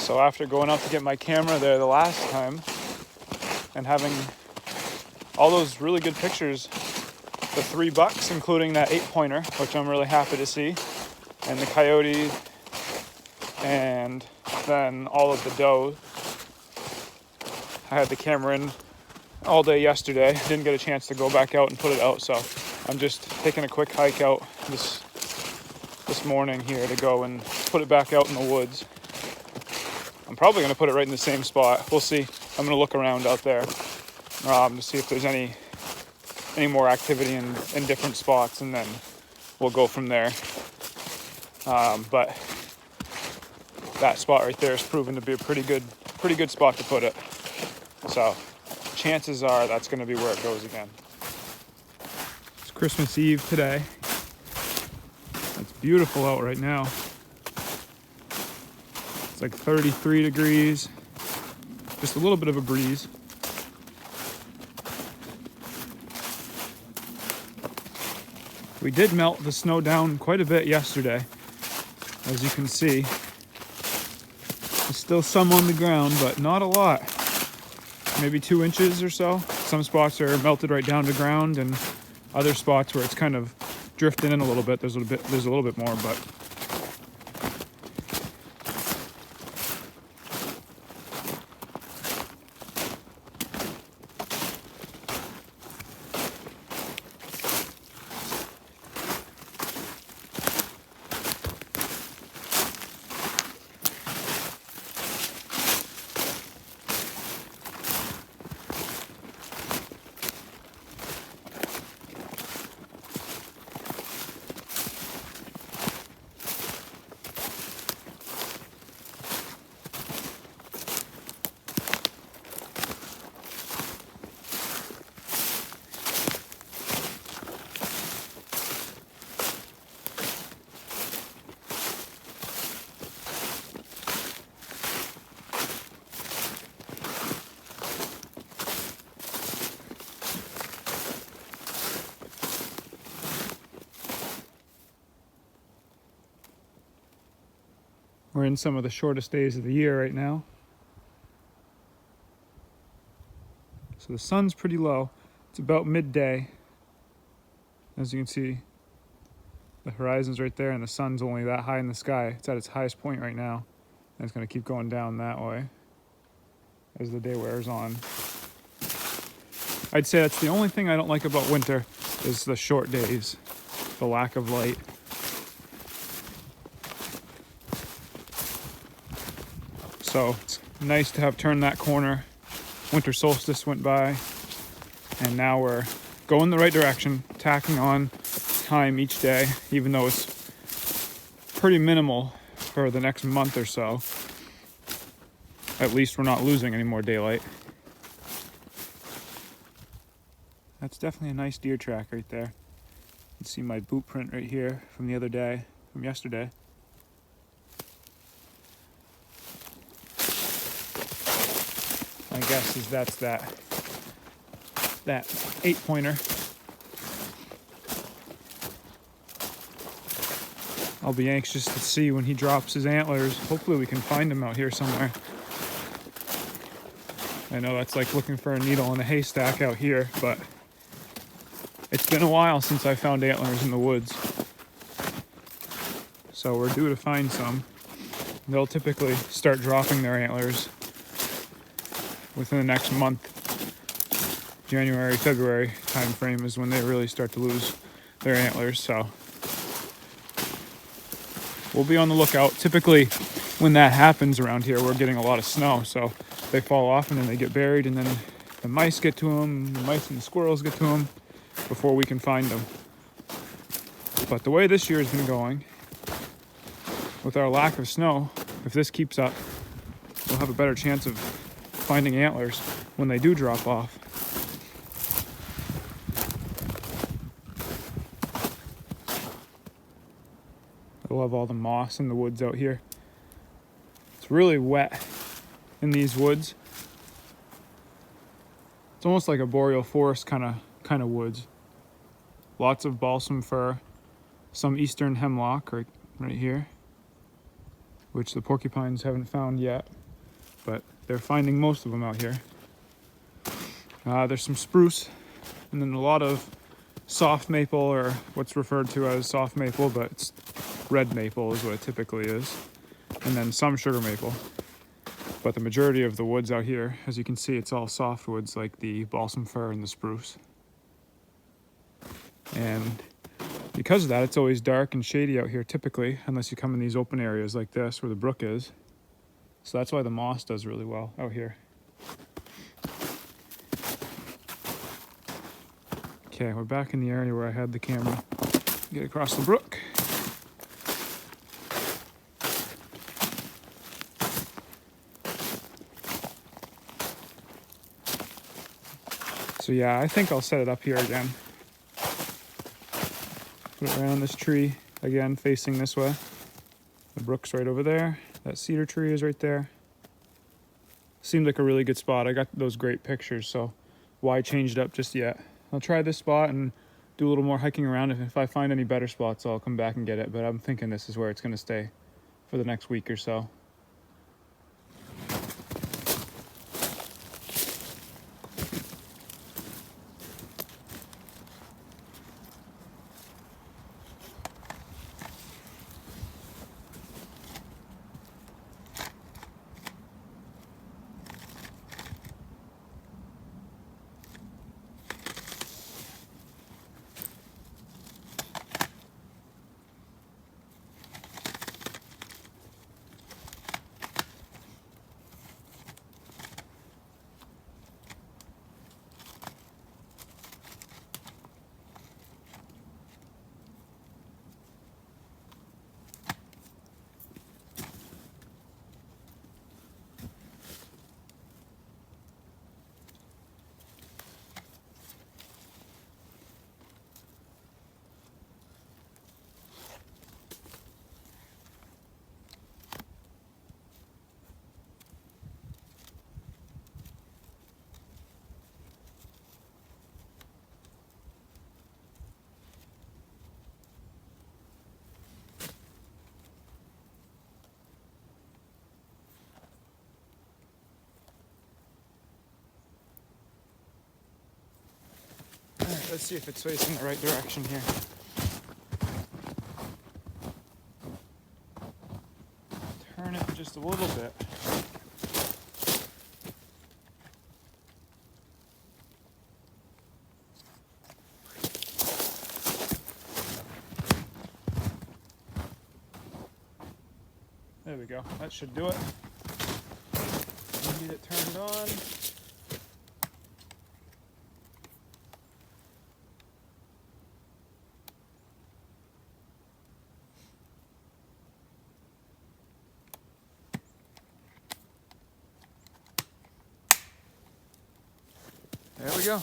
So after going out to get my camera there the last time and having all those really good pictures, the 3 bucks, including that 8-pointer, which I'm really happy to see, and the coyote, and then all of the doe. I had the camera in all day yesterday. Didn't get a chance to go back out and put it out, so I'm just taking a quick hike out this morning here to go and put it back out in the woods. I'm probably going to put it right in the same spot. We'll see. I'm going to look around out there to see if there's any more activity in different spots, and then we'll go from there. But that spot right there has proven to be a pretty good spot to put it. So chances are that's going to be where it goes again. It's Christmas Eve today. It's beautiful out right now. It's like 33 degrees, just a little bit of a breeze. We did melt the snow down quite a bit yesterday, as you can see. There's still some on the ground, but not a lot. Maybe 2 inches or so. Some spots are melted right down to ground, and other spots where it's kind of drifting in a little bit. There's a little bit more, but we're in some of the shortest days of the year right now. So the sun's pretty low. It's about midday. As you can see, the horizon's right there and the sun's only that high in the sky. It's at its highest point right now. And it's going to keep going down that way as the day wears on. I'd say that's the only thing I don't like about winter, is the short days, the lack of light. So it's nice to have turned that corner. Winter solstice went by, and now we're going the right direction, tacking on time each day, even though it's pretty minimal for the next month or so. At least we're not losing any more daylight. That's definitely a nice deer track right there. You can see my boot print right here from the other day, from yesterday. My guess is that's that 8-pointer. I'll be anxious to see when he drops his antlers. Hopefully we can find him out here somewhere. I know that's like looking for a needle in a haystack out here, but it's been a while since I found antlers in the woods. So we're due to find some. They'll typically start dropping their antlers within the next month. January, February time frame is when they really start to lose their antlers, so we'll be on the lookout. Typically when that happens around here, we're getting a lot of snow, so they fall off and then they get buried, and then the mice get to them, the mice and the squirrels get to them before we can find them. But the way this year has been going, with our lack of snow, if this keeps up, we'll have a better chance of finding antlers when they do drop off. I love all the moss in the woods out here. It's really wet in these woods. It's almost like a boreal forest kind of woods. Lots of balsam fir, some eastern hemlock right here. which the porcupines haven't found yet, but they're finding most of them out here. There's some spruce, and then a lot of soft maple, or what's referred to as soft maple, but it's red maple is what it typically is, and then some sugar maple. But the majority of the woods out here, as you can see, it's all softwoods like the balsam fir and the spruce. And because of that, it's always dark and shady out here typically, unless you come in these open areas like this where the brook is. So that's why the moss does really well out here. Okay, we're back in the area where I had the camera. Get across the brook. So yeah, I think I'll set it up here again. Put it around this tree, again, facing this way. The brook's right over there. That cedar tree is right there. Seemed like a really good spot. I got those great pictures, so why change it up just yet? I'll try this spot and do a little more hiking around. If I find any better spots, I'll come back and get it, but I'm thinking this is where it's gonna stay for the next week or so. All right, let's see if it's facing the right direction here. Turn it just a little bit. There we go. That should do it. Get it turned on. There we go.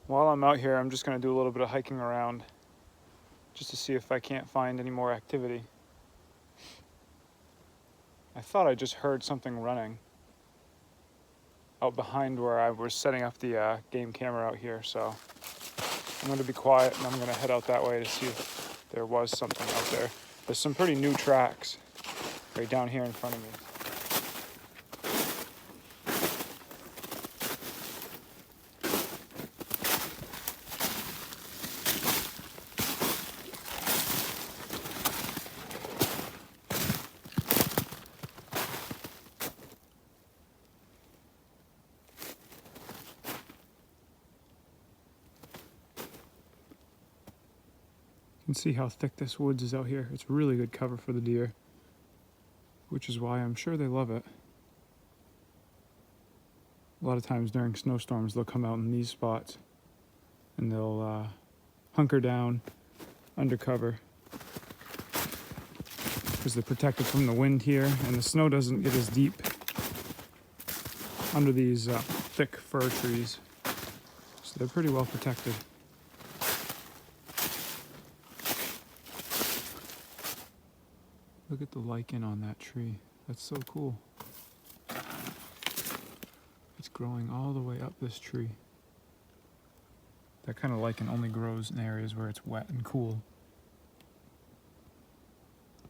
While I'm out here, I'm just going to do a little bit of hiking around just to see if I can't find any more activity. I thought I just heard something running out behind where I was setting up the game camera out here, so I'm going to be quiet and I'm going to head out that way to see if there was something out there. There's some pretty new tracks right down here in front of me. You can see how thick this woods is out here. It's really good cover for the deer, which is why I'm sure they love it. A lot of times during snowstorms, they'll come out in these spots and they'll hunker down under cover because they're protected from the wind here, and the snow doesn't get as deep under these thick fir trees, so they're pretty well protected. Look at the lichen on that tree. That's so cool. It's growing all the way up this tree. That kind of lichen only grows in areas where it's wet and cool.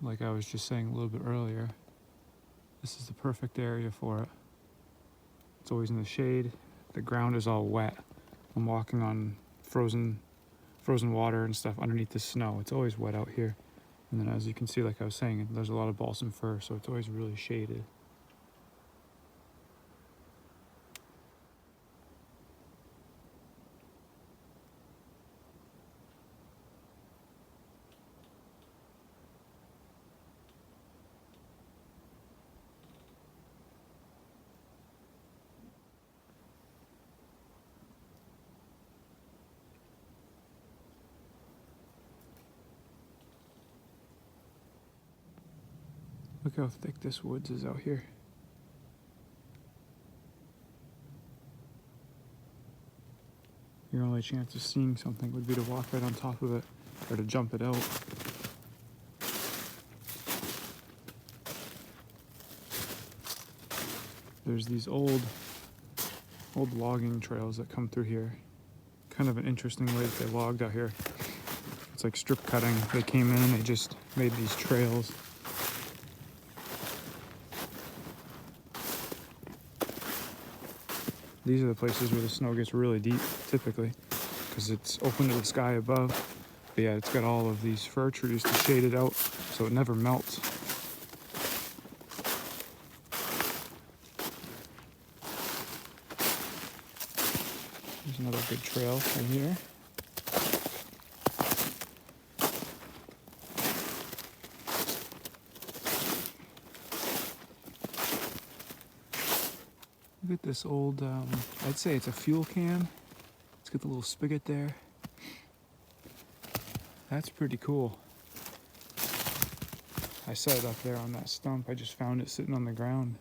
like I was just saying a little bit earlier, this is the perfect area for it. It's always in the shade. The ground is all wet. I'm walking on frozen water and stuff underneath the snow. It's always wet out here. And then as you can see, like I was saying, there's a lot of balsam fir, so it's always really shaded. Look how thick this woods is out here. Your only chance of seeing something would be to walk right on top of it or to jump it out. There's these old logging trails that come through here. Kind of an interesting way that they logged out here. It's like strip cutting. They came in and they just made these trails. These are the places where the snow gets really deep, typically, because it's open to the sky above. But yeah, it's got all of these fir trees to shade it out, so it never melts. There's another good trail right here. Look at this old, I'd say it's a fuel can. It's got the little spigot there. That's pretty cool. I set it up there on that stump. I just found it sitting on the ground.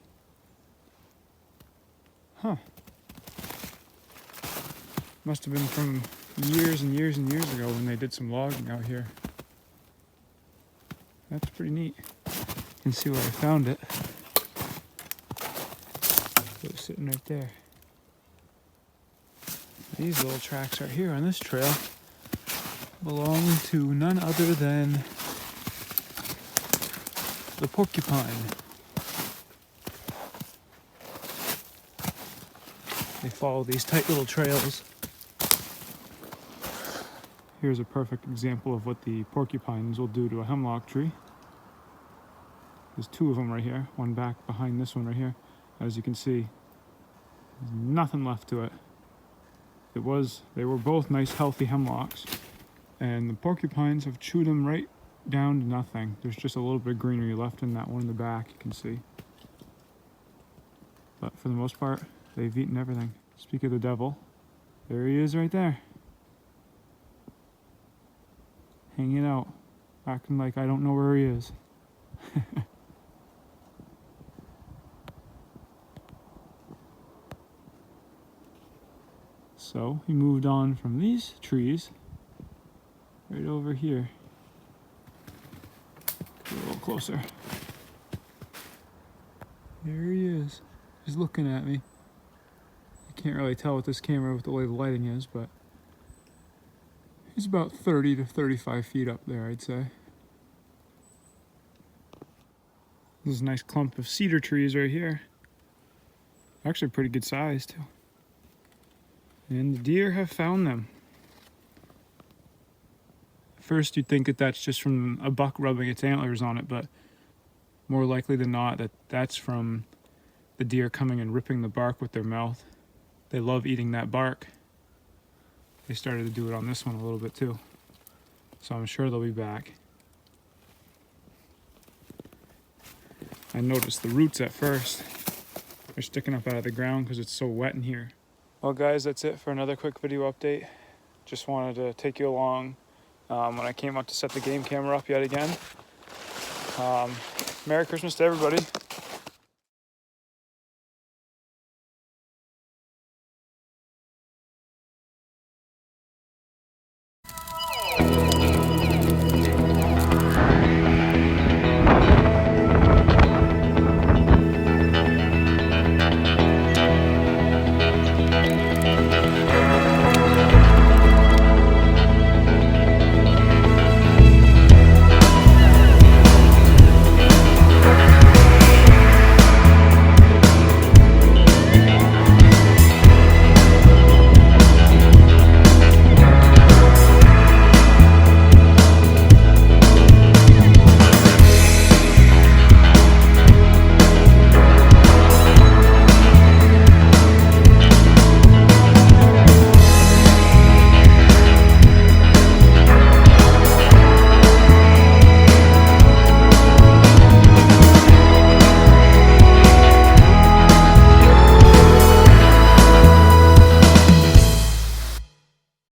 Huh. Must have been from years and years and years ago when they did some logging out here. That's pretty neat. You can see where I found it. It was sitting right there. These little tracks right here on this trail belong to none other than the Porcupine. They follow these tight little trails. Here's a perfect example of what the porcupines will do to a hemlock tree. There's two of them right here, one back behind this one right here. As you can see, there's nothing left to it. They were both nice healthy hemlocks, and the porcupines have chewed them right down to nothing. There's just a little bit of greenery left in that one in the back, you can see. But for the most part, they've eaten everything. Speak of the devil, there he is right there. Hanging out, acting like I don't know where he is. So he moved on from these trees right over here. Get a little closer. There he is. He's looking at me. You can't really tell with this camera with the way the lighting is, but he's about 30 to 35 feet up there, I'd say. There's a nice clump of cedar trees right here. Actually pretty good size too. And the deer have found them. First you'd think that that's just from a buck rubbing its antlers on it, but more likely than not that's from the deer coming and ripping the bark with their mouth. They love eating that bark. They started to do it on this one a little bit too. So I'm sure they'll be back. I noticed the roots at first. They're sticking up out of the ground because it's so wet in here. Well guys, that's it for another quick video update. Just wanted to take you along when I came out to set the game camera up yet again. Merry Christmas to everybody.